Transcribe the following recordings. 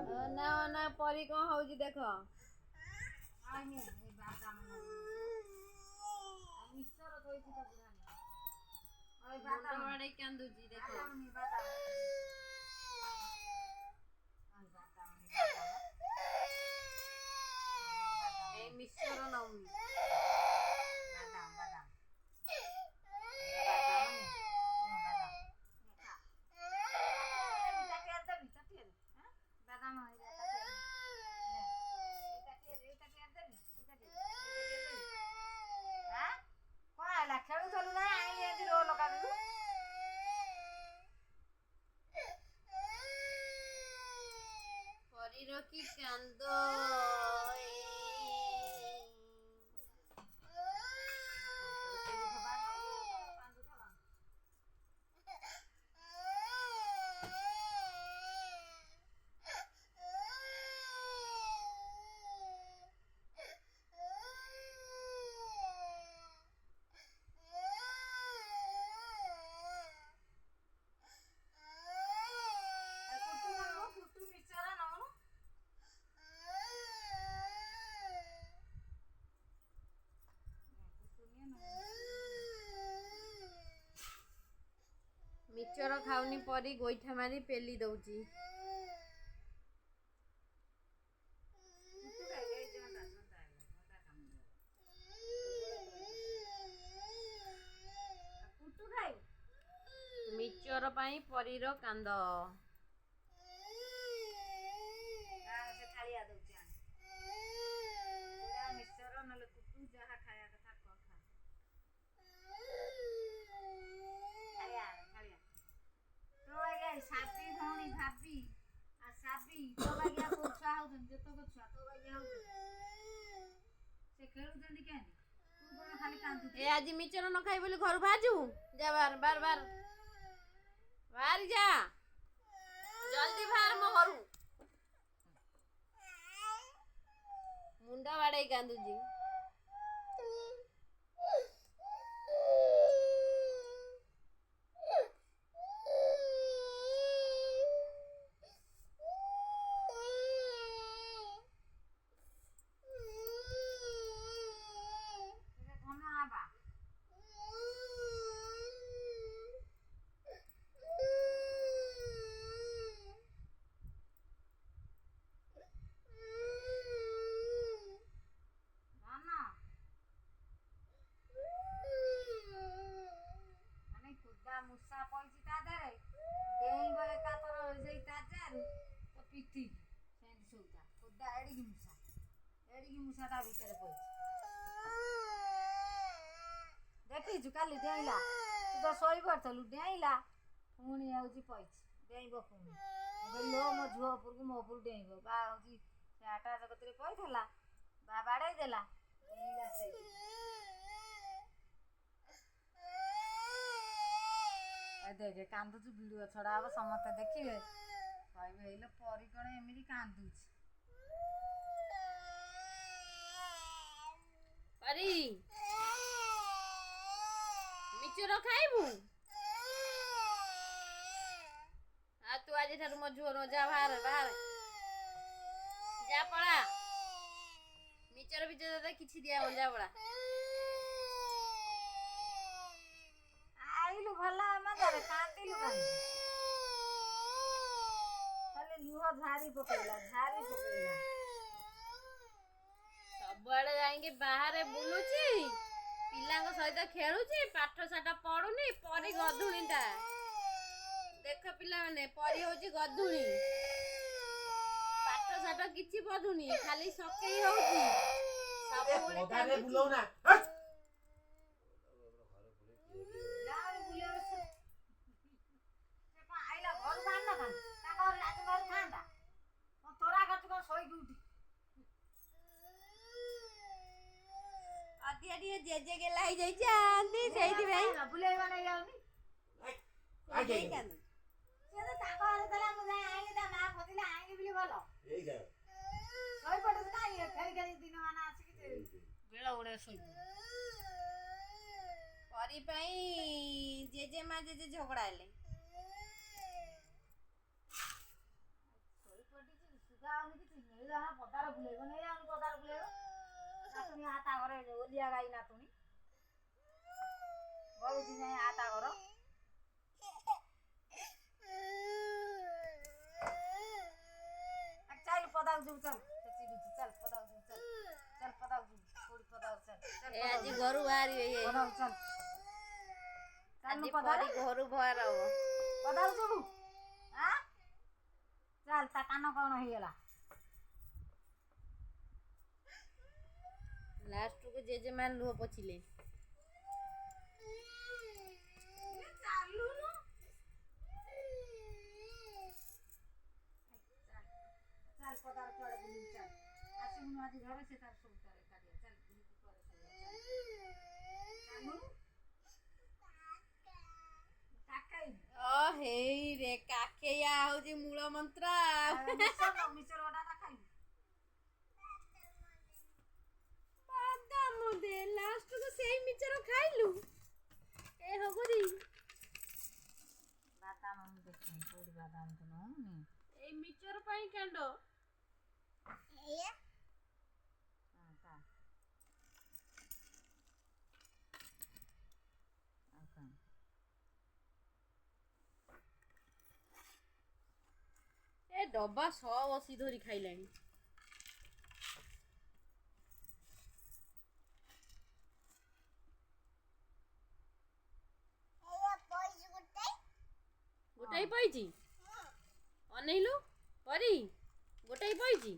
ना ना परी कौन होजी देखो बड़े कांदूजी देखो ए मिक्सर नौमी परीर की कांद मिक्सर खाऊनी परी गोईठा मारी पेली दउची मिक्सर पाई परीर कांद साथी भौणी भाभी आ साथी तो बागिया को छुआ होजन जतो को छुआ तो बागिया होजन से खेलु जंदी केनी तू कोन खाली कांदू ए आज मिक्सर न खाई बोली घर भाजू जा बार बार बार बाहर जा जल्दी बाहर मो करू मुंडा बाड़े कांदूजी मुसा पइची ता दरे देही बले कातर जई ताजारू तो पिठी सेंड सोता खुदा एडी की मुसा ता भीतर पइची देखी जुकाली देइला तू तो सोई पड़तलु देइला पुणी आउची पइची देइबो पुणी बोलो मो झुओ पुरगु मो पुर देइबो बा होची से आटा जगतरे पइथला बा बाड़ाई देला देइला से देखे कांदुचु वीडियो छड़ा अब समस्त देखिए कहबे हेले परी कोन एमिरी कांदुच परी मिक्सर खाइबू आ तू आज ठार मो झोरो जा बाहर बाहर जा पड़ा मिक्सर बिचर दे किछि दिया बोल जा पड़ा आइलु भला मजारे कांदिलु कांदी खाली लुह झारी पकेला सब आड़े जाएंगे बाहर बुलुची पिलांग सहित खेलुची पाठ साठ पढुनी परी गधुणीटा देख पिला माने परी होची गधुणी पाठ साठ किछि पढुनी खाली सकेई होची सब बोले ओदारे बुलाओ ना जेजे के लाई जाई चांदी सेठी भाई बुलेवा नै जाउनी आ जाई से तो ताको आले तला मु जाई आइले ता मा फदिला आइले बिले भलो एई जा सोई पडे त काई खेली दिन माना आसी कि बेला उडे सोई परी पई जेजे मा जेजे झगड़ाले सोई पडी सुगा ବୁଲେଇଲା ନା ପଦାରେ ବୁଲେଇବ ନେଇ ଯାଉନି ପଦାରେ ବୁଲେଇବ ନାତୁଣୀ ହାତା ଘରେ ଓଲିଆ ଗାଈ ନାତୁଣୀ ଗଳୁଛି ଯାଇ ହାତା ଘର ଚାଲ ପଦାକୁ ଯିବୁ ଚାଲ ଚିଡୁଛି ଚାଲ ପଦାକୁ ଯିବୁ ଚାଲ ପଦାକୁ ଯିବୁ କୋଉଠି ପଦାକୁ ଚାଲ ଏ ଆଜି ଘରୁ ବାହାରିବେ ଇଏ ପଦାକୁ ଚାଲ ଆଜି ପରି ଘରୁ ବାହାର ହବ ପଦାକୁ ଯିବୁ ଆଁ ଚାଲ ତା କାନ କଣ ହେଇଗଲା ଲାଷ୍ଟକୁ ଜେଜେମା ଲୁହ ପୋଛିଲେ ଚାଲୁନୁ ଚାଲ ପଦାରେ କୁଆଡେ ବୁଲିବୁ ଚାଲ ଆସିବୁନୁ ଆଜି ଘରେ ସେ ତାର ସବୁ ତାର ଏକାଠିଆ ଚାଲ ବୁଲିକି କୁଆଡେ ଚାଲୁନୁ କାକାଇ ଓ ହେଇ ରେ କାକେୟା ହଉଛି ମୂଳ ମନ୍ତ୍ର ମିଶର ଅଟା ନା ଖାଇବୁ ବାଦାମ ଦେ ଲାଷ୍ଟକୁ ସେଇ ମିଚର ଖାଇଲୁ ଏ ହଗୁରି ବାଦାମ ମୁଁ ଦେଖିନି କୋଉଠି ବାଦାମ ତ ନଉନି ଏଇ ମିଚର ପାଇଁ କାଣ୍ଡ ତା ଆଉ କଣ ଏ ଡବା ସହ ବସି ଧରି ଖାଇଲାଣି ଗୋଟାଇ ପାଇଛି ଅନେଇଲୁ ପରି ଗୋଟାଇ ପାଇଛି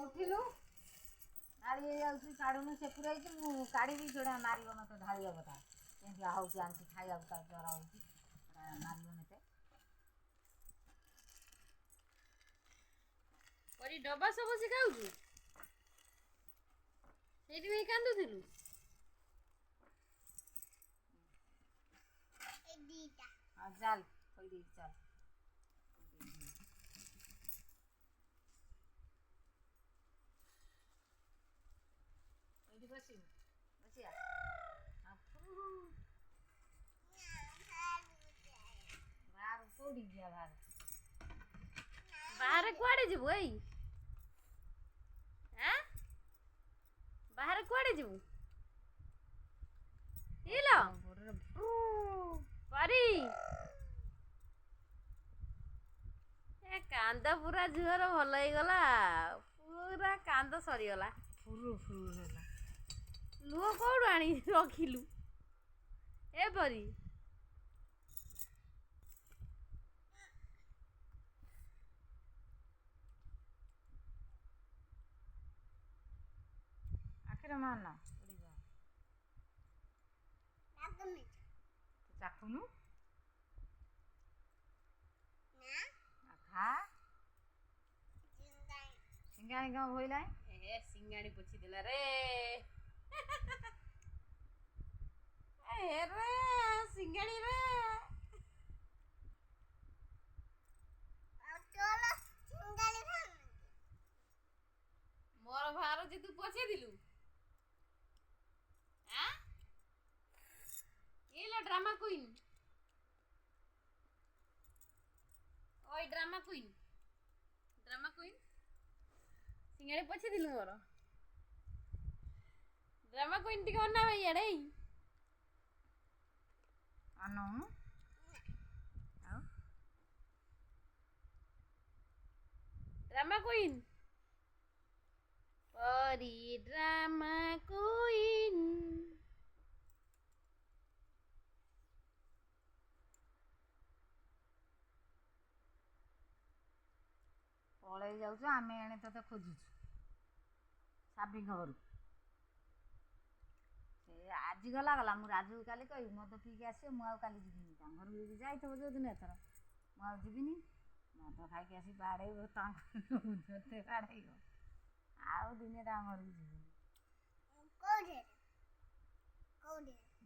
ଉଠିଲୁ ଢାଳି ହେଇଯାଉଛି କାଢୁନୁ ସେ ପୁରାଇଛି ମୁଁ କାଢିବି ସେଟା ମାରିବ ମତେ ଢାଳିବ କଥା କେମିତି ହଉଛି ଆଣିଛି ଖାଇବାକୁ ତାର ଜ୍ୱର ହଉଛି ମାରିବ ମତେ ପରି ଡବା ସହ ବସି ଖାଉଛୁ ସେଇଥିପାଇଁ କାନ୍ଦୁଥିଲୁ ଆଉ ଚାଲ କହିଦେଇଛି ଚାଲ ଏଇଠି ବସିବୁ ବସିଆ ବାହାର କୋଉଠି ଯିବା ବାହାରେ କୁଆଡେ ଯିବୁ ଏଇ ଆଁ ବାହାରେ କୁଆଡେ ଯିବୁ ଇଲୋ ପରି ଏ କାନ୍ଦ ପୁରା ଝିଅର ଭଲ ହେଇଗଲା ପୁରା କାନ୍ଦ ସରିଗଲା ଫୁରୁ ଫୁରୁ ହେଲା ଲୁହ କୋଉଠୁ ଆଣି ରଖିଲୁ ଏ ପରି ଆଖିରେ ମାରନା ଚାଖୁନୁ ଖା ସିଙ୍ଗାଣି କ'ଣ ଭଇଲାଣି ଏ ସିଙ୍ଗାଣି ପୋଛି ଦେଲା ରେ ଏ ରେ ସିଙ୍ଗାଣି ରେ ମୋର ବାହାରୁଛି ତୁ ପୋଛେଇ ଦିଲୁ ଆଁ ଏଲା ଡ୍ରାମା କୁଇନ୍ ওই ড্রামা কুইন সিঙ্গাড়ি পছে দিলু মোর ড্রামা কুইন টিকে অনা ভাই এড়ে আনউনু ଆଉ ড্রামা কুইন পরি ড্রামা কুইন ପଳେଇ ଯାଉଛୁ ଆମେ ଏଣେ ତତେ ଖୋଜୁଛୁ ସାବିଙ୍କ ଘରୁ ସେ ଆଜି ଗଲା ମୁଁ ରାଜୁକୁ କାଲି କହିବି ମଦ ପିଇକି ଆସିବ ମୁଁ ଆଉ କାଲି ଯିବିନି ତାଙ୍କ ଘରକୁ ଯଦି ଯାଇଥିବ ଯେଉଁଦିନ ଏଥର ମୁଁ ଆଉ ଯିବିନି ମଦ ଖାଇକି ଆସି ବାଡ଼େଇବ ତାଙ୍କ ଯେତେ ବାଡ଼େଇବ ଆଉ ଦିନେ ତାଙ୍କ ଘରକୁ ଯିବିନି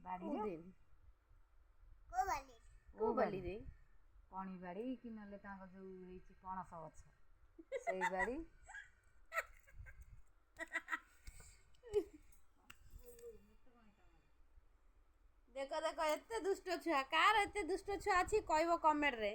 ବାଡ଼ିରେ କୋଉ ବାଲିରେ ପଣି ବାଡ଼ି କି ନହେଲେ ତାଙ୍କ ଯେଉଁ ହେଇଛି ପଣସ ଗଛ ସେଇ ବାଡ଼ି ଦେଖ ଦେଖ ଏତେ ଦୁଷ୍ଟ ଛୁଆ କାର ଏତେ ଦୁଷ୍ଟ ଛୁଆ ଅଛି କହିବ କମେଣ୍ଟ ରେ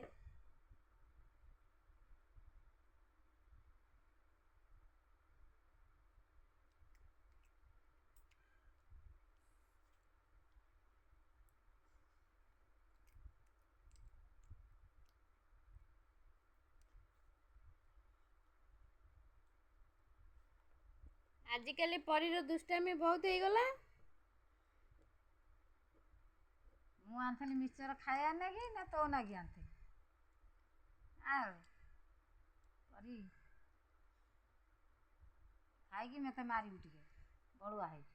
ଆଜିକାଲି ପରୀର ଦୁଷ୍ଟାମି ବହୁତ ହେଇଗଲା। ମୁଁ ଆଣିଥିଲି ମିକ୍ସଚର ଖାଇବା ନାଗି ନା ତୋ ନାଗି ଆଣିଥିଲି? ଆଉ ପରି ଖାଇକି ମୋତେ ମାରିବୁ ଟିକେ ବଳୁଆ ହେଇକି।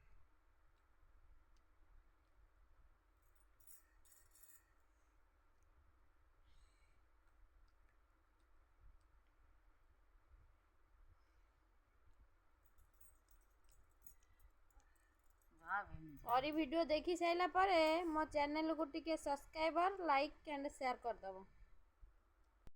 ପରୀ ଭିଡ଼ିଓ ଦେଖି ସାରିଲା ପରେ ମୋ ଚ୍ୟାନେଲକୁ ଟିକେ ସବସ୍କ୍ରାଇବର୍ ଲାଇକ୍ ଆଣ୍ଡ ସେୟାର କରିଦେବ।